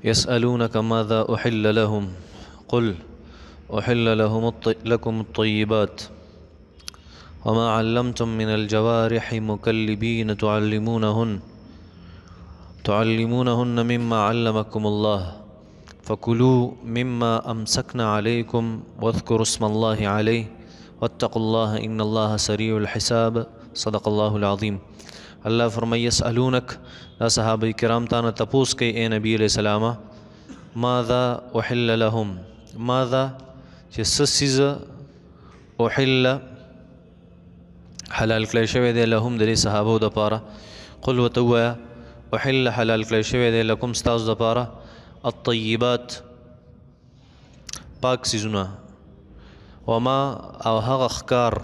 يسألونك ماذا أحل لهم قل أحل لكم الطيبات وما علمتم من الجوارح مكلبين تعلمونهن مما علمكم الله فكلوا مما أمسكنا عليكم واذكروا اسم الله عليه واتقوا الله إن الله سريع الحساب صدق الله العظيم. اللہ فرمائی یسألونک دا صحابہ کرام تانا تپوس کئی اے نبی علیہ السلام ماذا احل لهم ماذا چه سسیز احل حلال کلی شوی دے لهم دلی صحابو دا پارا قل وتویا احل حلال کلی شوی دے لکم ستاز دا پارا الطیبات پاک سیزونا وما او هغ اخکار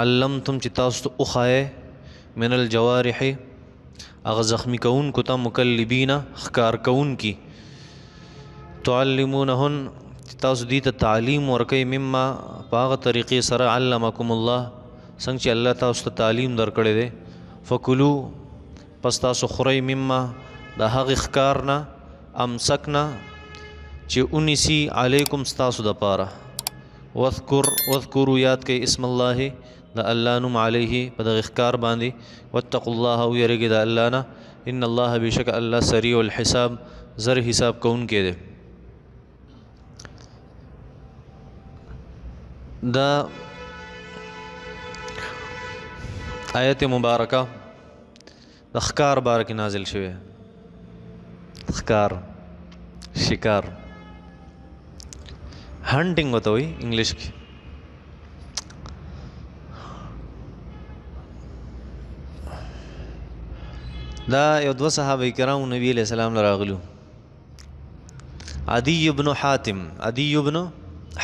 علمتم چی تاستو اخائے من الجوارح اغ زخمی کون کتا مکلبین خکار کون کی تعلمونہن تاسو دیتا تعلیم ورکی مما پاغ طریقی سر علمکم اللہ سنگ چی اللہ تاسو تعلیم در کردے دے فکلو پس تاسو خوری مما دا حق اخکارنا امسکنا چی انیسی علیکم ستاسو دا پارا وذکرو یاد کے اسم اللہ دا اللہ نم علیہ پا دا اخکار باندی واتقوا اللہ ویرگی دا اللہ نا ان اللہ بشک اللہ سریع الحساب زر حساب کون کے دے. دا آیت مبارکہ دا اخکار بارکی نازل شوئے اخکار شکار ہنٹنگ ہوتا ہوئی انگلش کی دا یو دو صحابہ کرام نبی علیہ السلام لراغلو عدی بن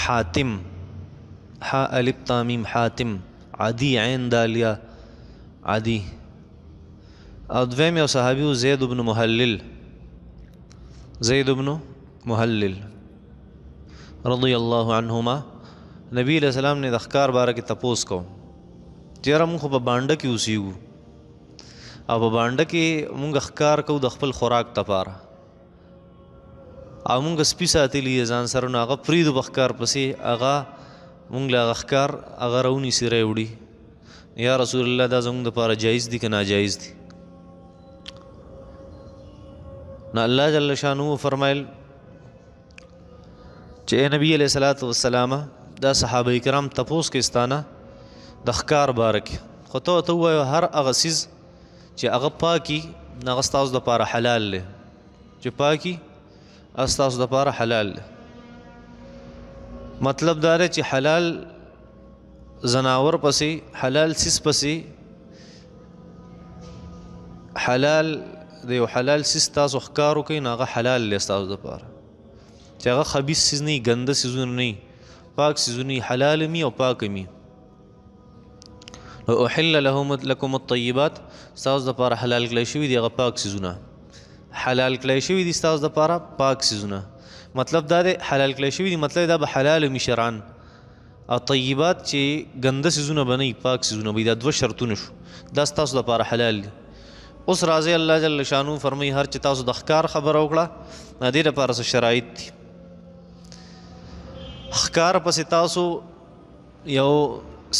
حاتم حا الف تامیم حاتم عدی عین دالیا عدی او دویم یو صحابیو زید بن محلل رضی اللہ عنہما نبی علیہ السلام نے دخکار بارہ کی تپوس کو چیرہ مونږ خو په بانډه کې اوسیږو او په بانډه کې مونږ ښکار کوو د خپل خوراک دپاره او مونږ سپي ساتلي یې ځان سره نو هغه پرېږدو په ښکار پسې هغه مونږ له هغه ښکار هغه راونیسي راوړي یا رسول الله دا زمونږ دپاره جایز دي که ناجایز دي نو الله جل شانو فرمایل چې اے نبی علیہ الصلوۃ والسلام دا صحابه کرام تپوس کې استانه د ښکار باره کې خو ته ووایو هر هغه څیز چې هغه پاکي هغه ستاسو دپاره حلال دی چې پاکي هغه ستاسو دپاره حلال دی مطلب دا دی چې حلال زناور پسې حلال څیز پسې حلال د یو حلال څیز تاسو ښکار وکئ نو هغه حلال دی ستاسو دپاره چې هغه خبیث څیز نه وي ګنده څیزونه نه وي پاک څیزونه وي حلال هم وي او پاک هم وي احل لکم الطیبات ستاسو دپاره حلال کړی شوي دي هغه پاک څیزونه حلال کړی شوي دي ستاسو دپاره پاک څیزونه مطلب دا دی حلال کړی شوي دي مطلب دا به حلال وي شرعن او طیبات چې ګنده څیزونه به نه وي پاک څیزونه به وي دا دوه شرطونه شو دا ستاسو دپاره حلال دي اوس راځئ الله جل شانو فرمایي هر چې تاسو د ښکار خبره وکړه د دې لپاره څه شرایط دي ښکار پسې تاسو یو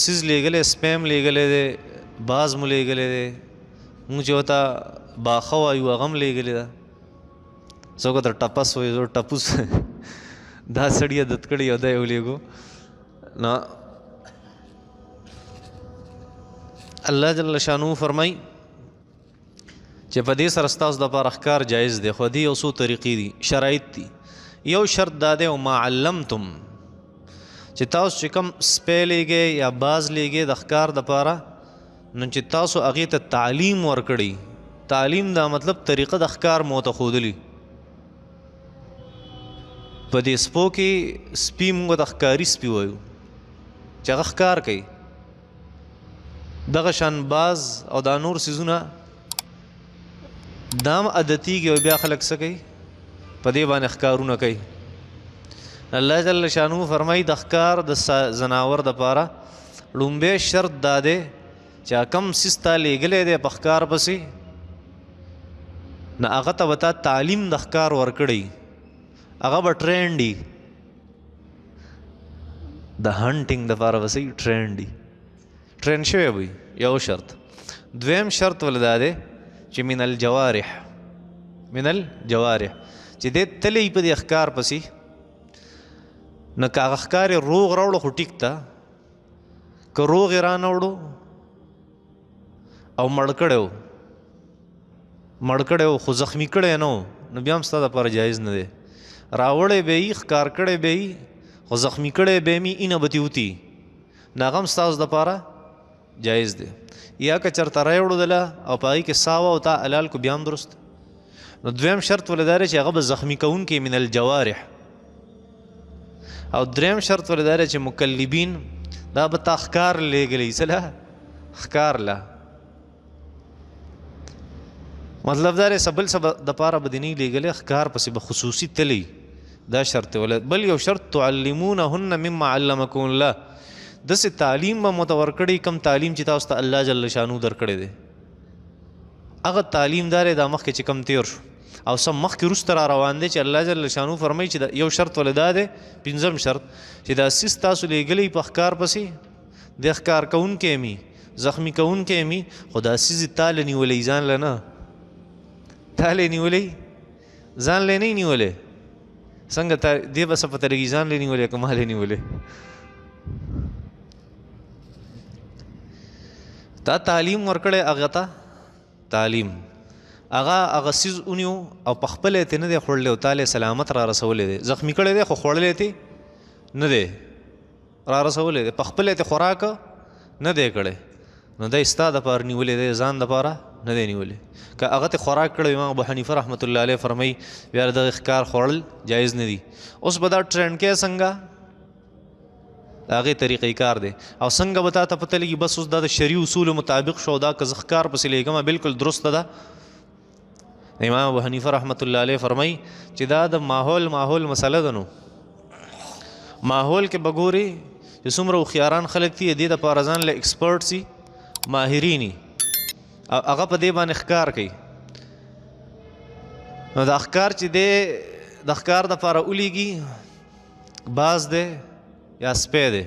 سیز لیگلے سپیم لیگلے دے باز مو لیگلے دے مونږ چې ورته باښه وایو هغه هم لیگلې ده څوک ورته ټپس وایي زه ټپوس دا سړي عادت کړی او دا یې ولیږو نو الله جل شانو فرمایي چې په دې سره ستاسو دپاره ښکار جایز دی خو دې یو څو طریقې دي شرایط دي یو شرط دا دی وما علمتم چې تاسو چې کوم سپی لیږئ یا باز لیږئ د ښکار دپاره نو چې تاسو هغې ته تعلیم ورکړئ تعلیم دا مطلب طریقه د ښکار مو ته ښودلي په دې سپو کې سپي مونږ د ښکاري سپي وایو چې هغه ښکار کوي دغه شان باز او دا نور څیزونه دا هم عادتیږي او بیا خلک څه کوي په دې باندې ښکارونه کوي الله جل شانو فرمایي د ښکار د زناور دپاره لومبی شرط دا دی چې کم څیز تا لیږلی دی په ښکار پسې نه هغه ته به تا تعلیم د ښکار ورکړی، هغه به ټرینډ وي د هنټینګ دپاره به صحیح ټرینډ وي، ټرینډ شوی به وي. یو شرط. دویم شرط ولې دا دی چې من الجوارح چې دی تلی په دې ښکار پسې، نه که هغه ښکار یې روغ راوړو خو ټیک ته، که روغ یې رانه وړو او مړ کړی و خو زخمی کړی نه و، نو بیا هم ستا دپاره جایز نه دی. راوړی به یي، ښکار کړی به یي، خو زخمی کړی به یې اینه به تیوتي، نو هغه هم ستاسو دپاره جایز دی. یا که چېرته رای وړودله او په هغې کې ساه وه او تا حلال کو بیا هم درست. نو دویم شرط ولې دا دی چې هغه به زخمی کوونکی من الجوارح، او دریم شرط ولې دا دی چې مکلبین دا به تا ښکار لیږلی څه له ښکار له، مطلب دا دی بل څه دپاره به دې نه لیږلی، ښکار پسې به خصوصي تلی. دا شرط ولې. بل یو شرط تعلمونهن مما علمکم الله، داسې تعلیم به مته ورکړی کم تعلیم چې تاسو ته الله جل شانو درکړی دی، هغه تعلیم دا دی دا مخکې چې کم تیر شو او سم مخکې وروسته را روان دی چې الله جل شانو فرمایي چې یو شرط ولې دا دی، پنځم شرط چې دا سیس تاسو لیږلی په ښکار پسې د ښکار کوونکی می زخمی کوونکی می، خو دا سیز تا له نیولی ځان له نه، تا له نیولی ځان له نه نیولی، څنګه دې به څه په طریقې ځان له نیولی که ما له نیولی، تا تعلیم ورکړی هغه ته تعلیم، هغه سیز ونیو او په خپله یې ترې نه دی خوړلی او تا له سلامت را رسولی دی، زخمی کړی دی خو خوړلی یې نه دی را رسولی دی، په خپله یې خوراک نه دی کړی، نو دی ستا دپاره نیولی دی، ځان دپاره نه دی نیولی. که هغه ته خوراک کړی امام ابو حنیفه رحمت الله علیه فرمایي بیا د دغه ښکار خوړل جایز نه دي. اوس به دا ټرینډ کې څنګه د هغې طریقې کار دی او څنګه به تا ته پته لګي بس اوس دا د شرعي اصولو مطابق شو، دا که زه ښکار پسې لیږمه بالکل درسته ده. امام ابو حنیفه رحمت الله علیه فرمایي چې دا د ماحول مسله ده. نو ماحول کې به ګورې چې څومره هوښیاران خلک دي دې دپاره ځان له ایکسپرټ سي ماهرین او هغه په دې باندې ښکار کوي. نو دا ښکار چې دی د ښکار دپاره ولیږي باز دی یا سپی دی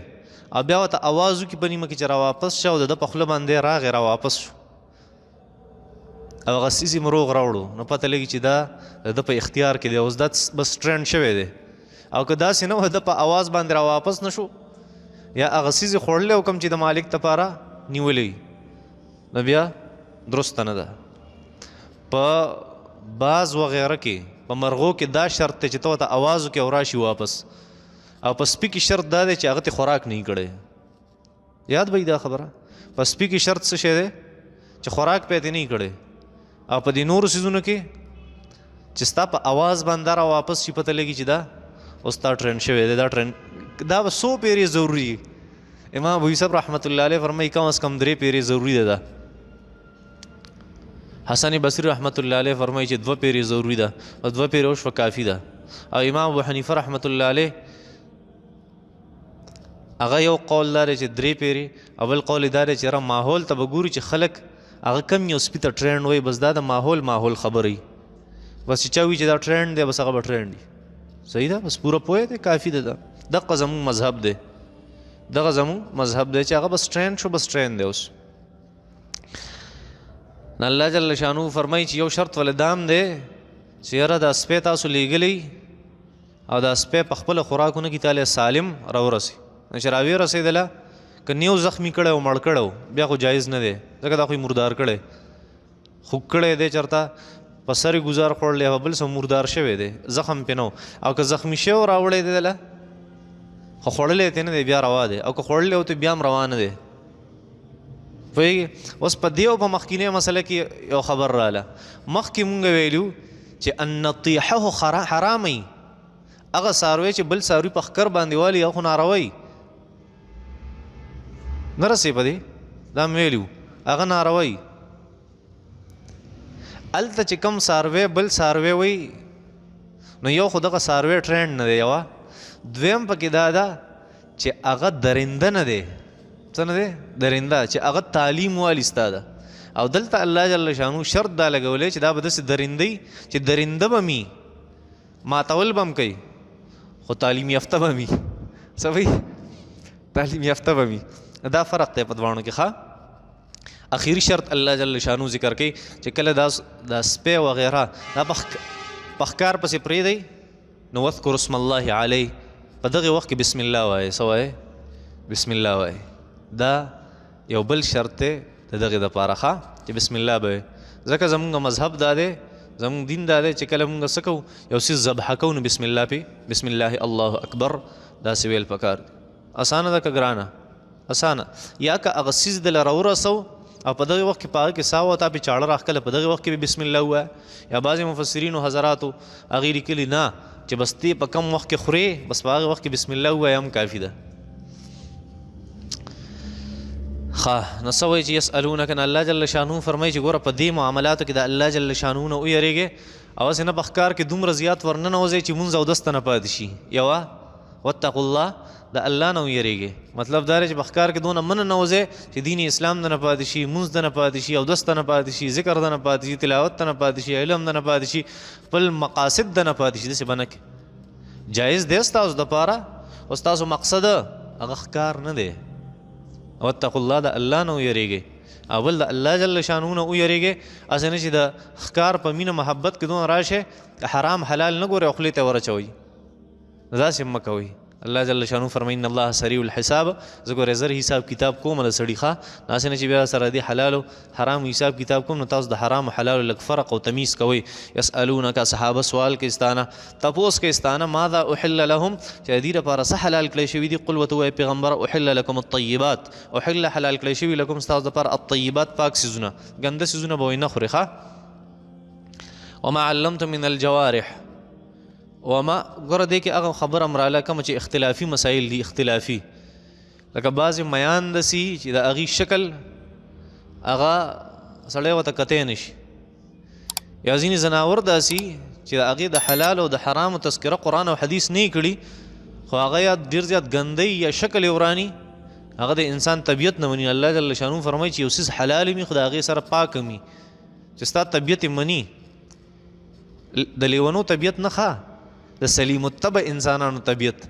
او بیا ورته اواز وکړي په نیمه کې چې را واپس شه او د ده په خوله باندې راغی را واپس شو او هغه څیز یې روغ راوړو، نو پته لګي چې دا د ده په اختیار کې دی، اوس دا بس ټرینډ شوی دی. او که داسې نه و د په اواز باندې را واپس نه شو یا هغه څیز یې خوړلی او کوم چې د مالک دپاره نیولی، نو بیا درسته نه ده. په باز وغیره کې په مرغو کې دا شرط دی چې ته ورته اواز وکړې او راشي واپس، او په سپي کې شرط دا دی چې هغه ته خوراک نه کړی. یاد به دا خبره، په سپي کې شرط څه شی دی چې خوراک پې ته نه کړی، او په دې نورو څیزونو کې چې ستا په اواز باندې را واپس شي پته لګي چې دا اوس تا ټرینډ شوی دی. دا ټرینډ دا به 100 پیرې ضروري. امام ابو یوسف رحمت الله علیه فرمایي کم از کم 3 پیرې ضروري ده. حسن بصری رحمت الله علیه فرمایي چې 2 پیرې ضروري ده او 2 پیرې وشوه کافي ده. او امام ابو حنیفه رحمت الله علیه هغه یو قول لري چې 3 پیرې، اول قول دا دی چې را ماحول ته به ګوري چې خلک هغه کم یو سپي ته ټرینډ وایي، بس دا د ماحول خبرې بس چې چا وي چې دا ټرینډ دی بس هغه به ټرینډ وي. صحیح ده، بس پوره پوهه دی کافي ده. دغه زموږ مذهب دی، دغه زموږ مذهب دی چې هغه بس ټرینډ شو، بس ټرینډ دی. اوس الله جل شانو فرمایي چې یو شرط ولې دام دی چې یاره دا سپی تاسو لیږلی او دا سپی په خپله خوراکونه کې تاله سالم راورسي، چې راویې رسېدله که نیو زخمی کړی او مړ کړی بیا خو جایز نه دی، ځکه دا خو مردار کړی خوږ کړی دی، چېرته په سر یې ګزار خوړلی او بل څه مردار شوی دی، زخم پې نه او که زخمی شوی راوړی دی دله خو خوړلی یې نه دی بیا روا دی، او که خوړلی او ته بیا هم روا نه دی. پوهېږي. اوس په دې او په مخکینۍ مسله کې یو خبر راله. مخکې مونږ ویلو چې النطیحه خو حرامه وي، هغه څاروی چې بل څاروي په ښکر باندې والي هغه خو ناروا وي، نه رسې په دې دا م ویلي هغه ناروا وي. هلته چې کوم څاروی بل څاروی وي نو یو خو دغه څاروی ټرینډ نه دی، یوه دویم پکې دا ده چې هغه درنده نه دی. څه نه دی؟ درنده چې هغه تعلیم والی ستا ده، او دلته الله جل شانو شرط دا لګولې چې دا به داسې درندی چې درنده به می ماتول به هم کوي خو تعلیم یافته به وي څه وایي تعلیم یافته به وي دا فرق دی په دواړو کې ښه اخیری شرط الله جل شانو ذکر کوي چې کله دا سپی وغیره دا په ښکار پسې پرېږدئ نو واذکر اسم الله علیه په دغه وخت کې بسم الله وایي څه وایي بسم الله وایي دا یو بل شرط دی د دغې دپاره ښه چې بسم الله به وایي ځکه زمونږ مذهب دا دی زمونږ دین دا دی چې کله مونږ څه کوو یو څیز ذبحه کوو نو بسم الله پې بسم الله الله اکبر داسې ویل پکار دی اسانه ده که ګرانه اسانه یا که هغه څیز دله راورسو او په دغه وخت کې په هغه کې ساه وته پې چاړه راښکله په دغه وخت کې به بسم الله ووایه یا بعضې مفسرینو حضراتو هغې لیکلي نه چې بس تی په کم وخت کې خورې بس په هغه وخت کې بسم الله ووایه هم کافي ده ښه نو څه وایي چې یسألونک نه الله جل شانو فرمایي چې ګوره په دې معاملاتو کې د الله جل شانو نه ویرېږې او هسې نه په ښکار کې دومره زیات ورننوځئ چې مونځ اودس ته نه پاتې شي یوه واتقوا الله د الله نه ویرېږې مطلب دا دی چې په ښکار کې دونه منه نوځئ چې دین اسلام ته نه پاتې شي مونځ ته نه پاتې شي اودس ته نه پاتې شي ذکر ته نه پاتې شي تلاوت ته نه پاتې شي علم ته نه پاتې شي خپل مقاصد ته نه پاتې شي داسې به نه کړي جایز دی ستاسو دپاره او ستاسو مقصد هغه ښکار نه دی واتقوا الله د الله نه ویرېږئ او بل د الله جل شانو نه ویرېږئ هسې نه چې د ښکار په مینه محبت کې دونه راشئ حرام حلال نه ګورئ او خولې ته ورچوئ داسې مه کوئ الله جل شانو فرمایي ان الله سریع الحساب زه ګورې زر حساب کتاب کوم د سړي ښه داسې نه چې بیا سره دې حلالو حرامو حساب کتاب کوم نو تاسو د حرامو حلالو لږ فرق او تمیز کوئ یسألونک صحابه سوال کوي ستانه تپوس کوي ستانه ماذا احل لهم چې د دې لپاره څه حلال کړی شوي دي قل ورته ووایه پیغمبره احل لکم الطیبات احل حلال کړی شوي لکم ستاسو دپاره الطیبات پاک څیزونه ګنده څیزونه به وایي نه خورئ ښه وما علمتم من الجوارح وما ګوره دې کې هغه خبره مراله کومه چې اختلافي مسایل دي اختلافي لکه بعضې میان داسي چې د هغې شکل هغه سړی ورته کتی نه شي یا ځینې زناور داسي چې د هغې د حلال او د حرامو تذکره قرآن او حدیث نه کړي خو هغه یا ډېر زیات ګندی یا شکل یې وراني هغه د انسان طبیعت نه مني الله جل شانو فرمایي چې یو څیز حلال وي خو د هغې سره پاک وي چې ستا طبیعت یې مني د لیونو طبیعت نه ښه د سلیم الطبع انسانانو طبیعت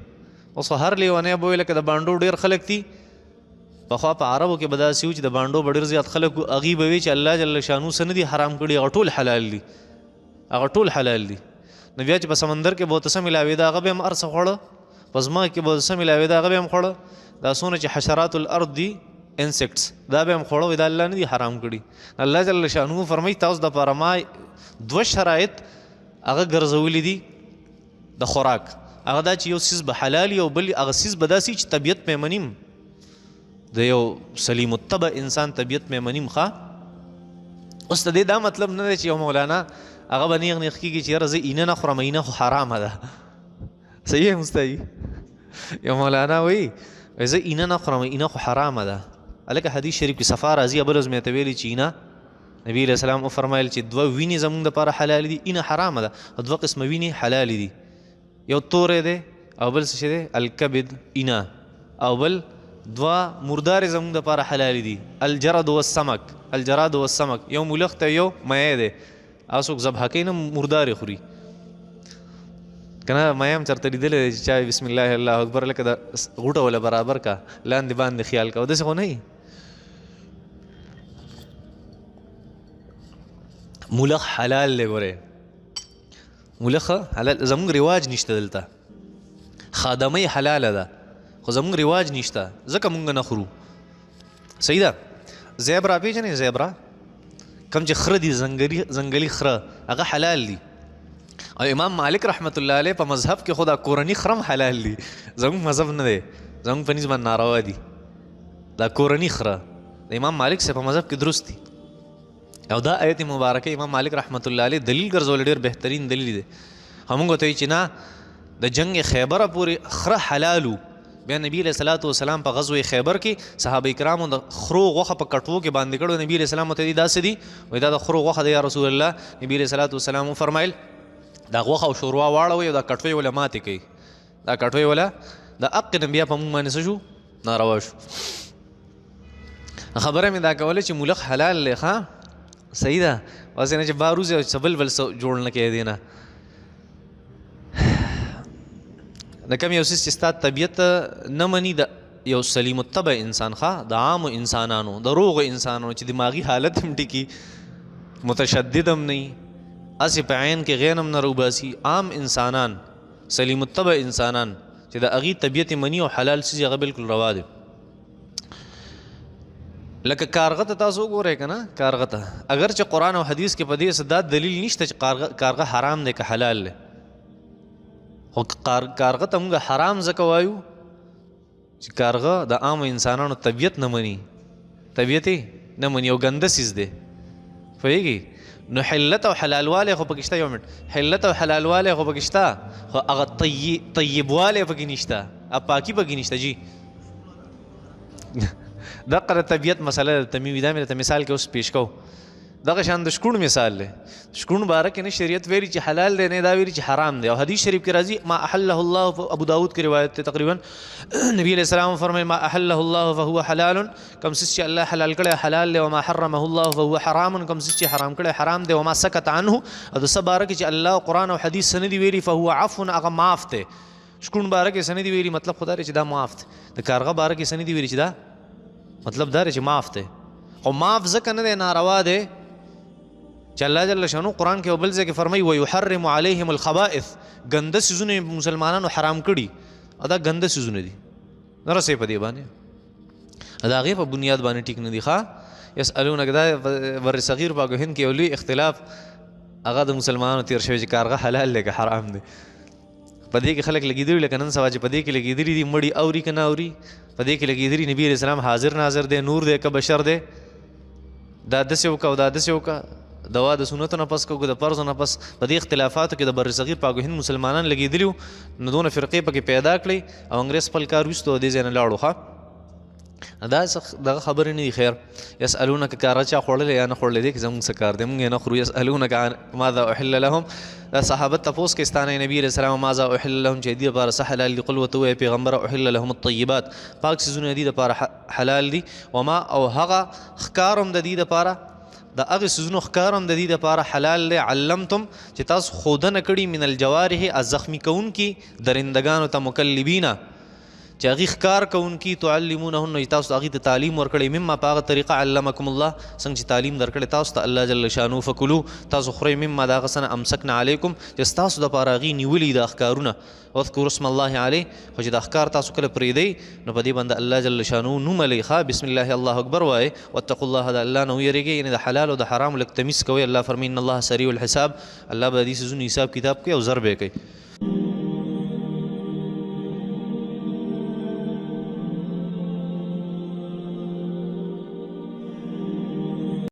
اوس هر لیونی به وایي لکه د بانډو ډېر خلک دي پخوا په عربو کې به داسې وي چې د بانډو به ډېر زیات خلک وو هغوی به وي چې الله جل شانو څه نه دي حرام کړي هغه ټول حلال دي هغه ټول حلال دي نو بیا چې په سمندر کې به ورته څه ملاوېده هغه به هم هر څه خوړه په ځمکه کې به څه ملاوېده هغه به هم خوړه دا څونه چې حشرات الارض دي انسیکټس دا به هم خوړه وي دا الله نه دي حرام کړي الله جل شانو فرمایي تاسو دپاره ما دوه شرایط هغه ګرځولي دي د خوراک هغه دا چې یو څیز به حلال او بل هغه څیز به داسې چې طبیعت پې منیم د یو سلیم الطبع انسان طبیعت پې منیم ښه اوس د دې دا مطلب نه دی چې یو مولانا هغه به نیغ نیغ کېږي چې یاره زه اینه نه خورم اینه خو حرامه ده صحیح مستوي یو مولانا وایي زه اینه نه خورم اینه خو حرامه ده هلکه حدیث شریف کې صفا راځي بل ورځ مې ته ویلي چې اینه نبی علیه السلام وفرمایل چې دوه وینې زموږ دپاره حلال دي اینه حرامه ده دوه قسمه وینې حلال دي یو تورې دی او بل څه دی الکبد اینه او بل دوه مردارې زموږ دپاره حلال دي الجرد والسمک الجراد والسمک یو ملخ ته یو مایع دی او څوک ذبحه کوي نه مردارې خوري که نه مایع هم چېرته لیدلی دی چې چا بسم الله الله اکبر لکه د غوټه وله برابر کا لاندې باندې خیال کا داسې خو نه وي ملخ حلال دی ګورې ملخ حلال زمونږ رواج نشته دلته خادمۍ حلاله ده خو زمونږ رواج نشته ځکه مونږ نه خورو صحیح ده زیبرا پیژنې زیبرا کم چې خره دي ځنګلي خره هغه حلال دي او امام مالک رحمت الله علیه په مذهب کې خو دا کورني خرم حلال دي زمونږ مذهب نه دی زمونږ په نسبت باندې ناروا دي دا کورني خره د امام مالک صاحب په مذهب کې درست دي او دا آیت مبارکه امام مالک رحمت الله علیه دلیل ګرځول ډېر بهترین دلیل دی همونږ ته چې نه د جنگ خیبره پورې خره حلالو بیا نبی علیه صلات وسلام په غزوه خیبر کې صحابه کرامو د خرو غوښه په کټوو کې باندې کړو نبی علیه السلام ته داسې دي وایي دا د خرو غوښه دی یا رسول الله نبی علیه صلات وسلام وفرمایل دا غوښه او شوروا واړوئ او دا کټوۍ وله ماتې کوي دا کټوۍ وله د حق نه بیا په موږ باندې څه شو ناروا شو خبره مې دا کوله چې ملخ حلال دی ښه صحیح ده واسې نه چې باروزه او څه بل جوړ نه کړي دی نه د کوم یو څیز چې ستا طبیعت نه مني د یو سلیم الطبع انسان ښه د عامو انسانانو د روغو انسانانو چې دماغي حالت هم ټیکي متشدد هم نه وي هسې په عین کې غین هم نه روباسي عام انسانان سلیم الطبع انسانان چې د هغې طبیعت مني او حلال څیز هغه بلکل روا دی لکه کارغه ته تاسو وګورئ که نه کارغه ته اگر چې قرآن او حدیث کې په دې څه دا دلیل نشته چې کارغه حرام دی که حلال دی خو کارغه ته موږ حرام ځکه وایو چې کارغه د عامو انسانانو طبیعت نه مني طبیعت یې نه مني او ګنده څیز دی پوهېږي نو حلت او حلالوالی خو پکې شته یو منټ حلت او حلالوالی خو پکې شته خو هغه طیبوالی پکې نشته پاکي پکې نشته جی دغه د طبیعت مسله ده تمیمي دا مې درته مثال کې اوس پیش کوو دغه شان د شکوڼ مثال دی شکوڼ باره کې نه شریعت ویلي چې حلال دی نه دا ویلي چې حرام دی او حدیث شریف کې راځي ما احله الله ابو داود کې روایت دی تقریبا نبی علیہ السلام فرمایي ما احله الله فهو حلال کوم څه چې الله حلال کړی حلال دی وما حرمه الله فهو حرام کوم څه چې حرام کړی حرام دی وما سکت عنه او د څه باره کې چې الله قرآن او حدیث څه نه دي ویلي فهو عفو هغه معاف دی شکوڼ باره کې څه نه دي ویلي مطلب خو دا دی چې دا معاف دی د کارغه باره کې څه نه دي ویلي چې دا مطلب دا دی چې معاف دی خو معاف ځکه نه دی ناروا دی چې الله جل شانو قرآن کې او بل ځای کې فرمایي ويحرم علیهم الخبائث ګنده څیزونه مسلمانانو حرام کړي دا ګنده څیزونه دي نه رسې په دې باندې د هغې په بنیاد باندې ټیک نه دي ښه یسألونک دا بر صغیر په هند کې یو لوی اختلاف هغه د مسلمانانو تیر شوی چې کارغه حلال دی که حرام دی په دې کې خلک لګېدلي لکه نن سبا چې په دې کې لګېدلي دي مړي اوري که نه اوري په دې کې لګېدلي نبي علیه السلام حاضر ناظر دی نور دی که بشر دی دا داسې وکړه او دا داسې وکړه دوا د سنتو نه پس کوو د فرضو نه پس په دې اختلافاتو کې د بر صغیر پاکو هند مسلمانان لګېدلي وو نو دونه فرقې پکې پیدا کړئ او انګرېز خپل کار ویستو او دې ځای نه لاړو ښه دا دغه خبرې نه دي خیر یسألونک کاره چا خوړلی یا نه خوړلی دی که زموږ څه کار دی موږ یې نه خورو یسألونک ماذا احل لهم دا صحابه تپوس کې ستانه نبي علیه السلام ماذا احل لهم چې دې لپاره څه حلال دي قل ورته ووایه پیغمبره احل لهم الطیبات پاک څیزونه دي دپاره حلال دي وما او هغه ښکار هم د دې دپاره د هغې څیزونو ښکار هم د دې دپاره حلال دی علمتم چې تاسو ښودنه کړي من الجوارح زخمي کوونکي درندګانو ته مکلبینه چې هغې ښکار کوونکي تعلمونهن چې تاسو هغې ته تعلیم ورکړئ مما په هغه طریقه علمکم الله څنګه چې تعلیم درکړی تاسو ته الله جل شانو فکلو تاسو خورئ مما د هغه څه نه امسکنا علیکم چې ستاسو دپاره هغې نیولي دا ښکارونه واذکروا اسم الله علیه خو چې دا ښکار تاسو کله پرېږدئ نو په دې باندې الله جل شانو نوم علی ښه بسم الله الله اکبر وایئ واتقوا الله د الله نه ویرېږئ یعنې د حلال او د حرامو لږ تمیز کوئ الله فرمایي ان الله سریع الحساب الله به د دې څیزونو حساب کتاب کوي او ضرب یې کوي